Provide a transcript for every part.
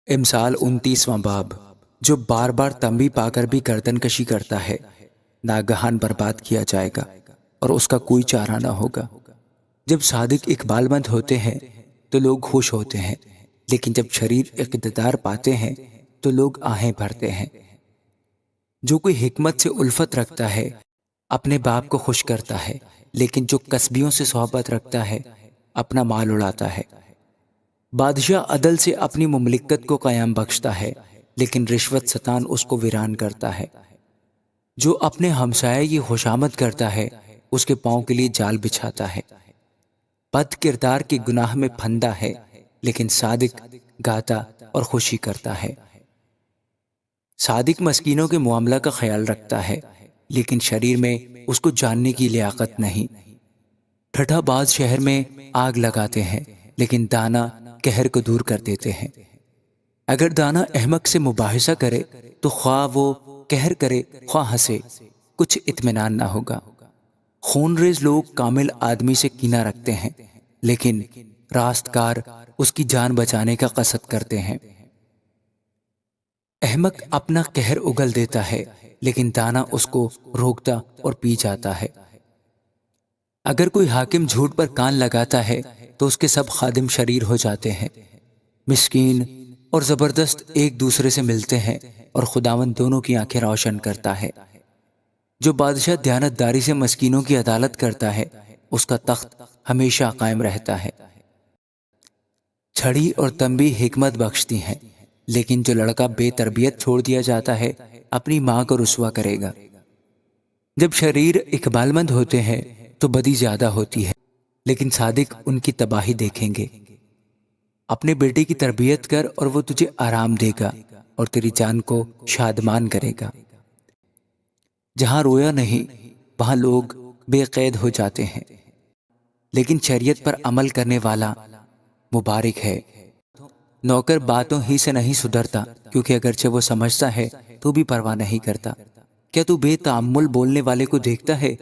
امثال 29واں باب۔ جو بار بار تنبیہ پا کر بھی گردن کشی کرتا ہے ناگہان برباد کیا جائے گا اور اس کا کوئی چارہ نہ ہوگا۔ جب صادق اقبال مند ہوتے ہیں تو لوگ خوش ہوتے ہیں، لیکن جب شریر اقتدار پاتے ہیں تو لوگ آہیں بھرتے ہیں۔ جو کوئی حکمت سے الفت رکھتا ہے اپنے باپ کو خوش کرتا ہے، لیکن جو کسبیوں سے صحبت رکھتا ہے اپنا مال اڑاتا ہے۔ بادشاہ عدل سے اپنی مملکت کو قیام بخشتا ہے، لیکن رشوت ستان اس کو ویران کرتا ہے۔ جو اپنے ہمسائے کی خوشامد کرتا ہے اس کے پاؤں کے لیے جال بچھاتا ہے۔ بد کردار کے گناہ میں پھندا ہے، لیکن صادق گاتا اور خوشی کرتا ہے۔ صادق مسکینوں کے معاملہ کا خیال رکھتا ہے، لیکن شریر میں اس کو جاننے کی لیاقت نہیں۔ ٹھٹھا باز شہر میں آگ لگاتے ہیں، لیکن دانا قہر کو دور کر دیتے ہیں۔ اگر دانا احمق سے مباحثہ کرے تو خواہ وہ قہر کرے خواہ ہنسے، کچھ اطمینان نہ ہوگا۔ خون ریز لوگ کامل آدمی سے کینہ رکھتے ہیں، لیکن راست کار اس کی جان بچانے کا قصد کرتے ہیں۔ احمق اپنا قہر اگل دیتا ہے، لیکن دانا اس کو روکتا اور پی جاتا ہے۔ اگر کوئی حاکم جھوٹ پر کان لگاتا ہے تو اس کے سب خادم شریر ہو جاتے ہیں۔ مسکین اور زبردست ایک دوسرے سے ملتے ہیں اور خداوند دونوں کی آنکھیں روشن کرتا ہے۔ جو بادشاہ دیانت داری سے مسکینوں کی عدالت کرتا ہے اس کا تخت ہمیشہ قائم رہتا ہے۔ چھڑی اور تنبیہ حکمت بخشتی ہیں، لیکن جو لڑکا بے تربیت چھوڑ دیا جاتا ہے اپنی ماں کو رسوا کرے گا۔ جب شریر اقبال مند ہوتے ہیں تو بدی زیادہ ہوتی ہے، لیکن صادق ان کی تباہی دیکھیں گے۔ اپنے بیٹے کی تربیت کر اور وہ تجھے آرام دے گا اور تیری جان کو شادمان کرے گا۔ جہاں رویا نہیں وہاں لوگ بے قید ہو جاتے ہیں، لیکن شریعت پر عمل کرنے والا مبارک ہے۔ نوکر باتوں ہی سے نہیں سدھرتا، کیونکہ اگرچہ وہ سمجھتا ہے تو بھی پرواہ نہیں کرتا۔ کیا تو بے تعمل بولنے والے کو دیکھتا ہے؟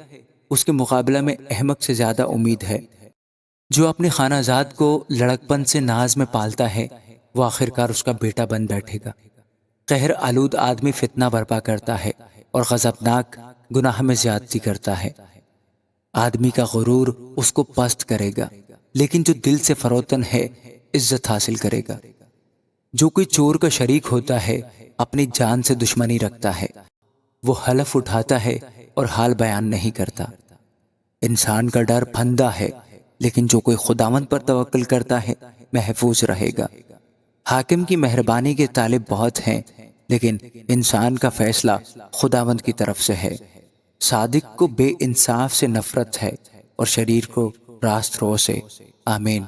اس کے مقابلہ میں احمق سے زیادہ امید ہے۔ جو اپنے خانہ زاد کو لڑکپن سے ناز میں پالتا ہے وہ آخرکار اس کا بیٹا بن بیٹھے گا۔ قہر آلود آدمی فتنہ برپا کرتا ہے اور غضبناک گناہ میں زیادتی کرتا ہے۔ آدمی کا غرور اس کو پست کرے گا، لیکن جو دل سے فروتن ہے عزت حاصل کرے گا۔ جو کوئی چور کا شریک ہوتا ہے اپنی جان سے دشمنی رکھتا ہے۔ وہ حلف اٹھاتا ہے اور حال بیان نہیں کرتا۔ انسان کا ڈر پھندا ہے، لیکن جو کوئی خداوند پر توکل کرتا ہے محفوظ رہے گا۔ حاکم کی مہربانی کے طالب بہت ہیں، لیکن انسان کا فیصلہ خداوند کی طرف سے ہے۔ صادق کو بے انصاف سے نفرت ہے اور شریر کو راست رو سے۔ آمین۔